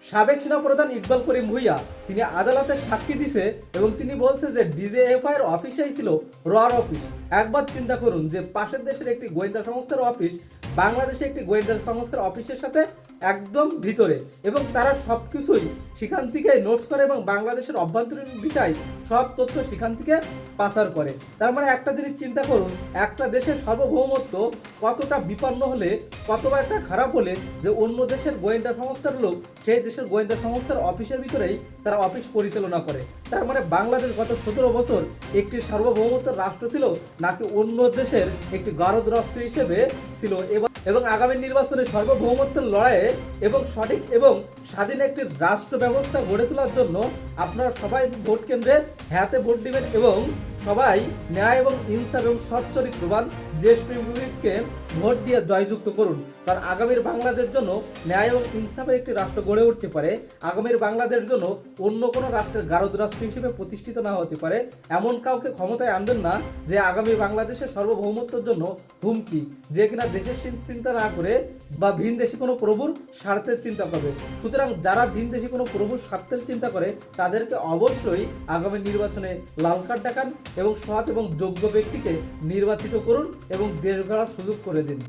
সাবেক সেনাপ্রধান ইকবাল করিম ভূঁইয়া তিনি আদালতে সাক্ষী দিছে এবং তিনি বলছে যে ডিজিএফআই এর অফিসেই ছিল রর অফিস। একবার চিন্তা করুন যে পাশের দেশের একটি গোয়েন্দা সংস্থার অফিস বাংলাদেশে একটি গোয়েন্দা সংস্থার অফিসের সাথে একদম ভিতরে, এবং তারা সব কিছুই সেখান থেকে নোটস করে এবং বাংলাদেশের অভ্যন্তরীণ বিষয় সব তথ্য সেখান থেকে পাচার করে। তার মানে একটা জিনিস চিন্তা করুন, একটা দেশের সার্বভৌমত্ব কতটা বিপন্ন হলে, কতটা একটা খারাপ হলে যে অন্য দেশের গোয়েন্দা সংস্থার লোক সেই দেশের গোয়েন্দা সংস্থার অফিসের ভিতরেই তারা অফিস পরিচালনা করে। তার মানে বাংলাদেশ গত 17 বছর একটি সার্বভৌমত্বের রাষ্ট্র ছিল নাকি অন্য দেশের একটি গারদ রাষ্ট্র হিসেবে ছিল। এবং আগামী নির্বাচনে সার্বভৌমত্বের লড়াইয়ে এবং সঠিক এবং স্বাধীন একটি রাষ্ট্র ব্যবস্থা গড়ে তোলার জন্য আপনারা সবাই ভোট কেন্দ্রে হ্যাঁতে ভোট দিবেন এবং সবাই ন্যায় এবং ইনসাফ এবং সচ্চরিত্রবান দেশপ্রেমিককে ভোট দিয়ে জয়যুক্ত করুন। কারণ আগামীর বাংলাদেশের জন্য ন্যায় এবং ইনসাফের একটি রাষ্ট্র গড়ে উঠতে পারে, আগামীর বাংলাদেশের জন্য অন্য কোনো রাষ্ট্রের গারদ রাষ্ট্র হিসেবে প্রতিষ্ঠিত না হতে পারে। এমন কাউকে ক্ষমতায় আনবেন না যে আগামী বাংলাদেশের সার্বভৌমত্বের জন্য হুমকি, যে কিনা দেশের চিন্তা না করে বা ভিন দেশি কোনো প্রভুর স্বার্থের চিন্তা করবে। সুতরাং যারা ভিন দেশি কোনো প্রভুর স্বার্থের চিন্তা করে তাদেরকে অবশ্যই আগামী নির্বাচনে লাল কার্ড দেখান এবং সৎ এবং যোগ্য ব্যক্তিকে নির্বাচিত করুন এবং দেশ গড়ার সুযোগ করে দিন।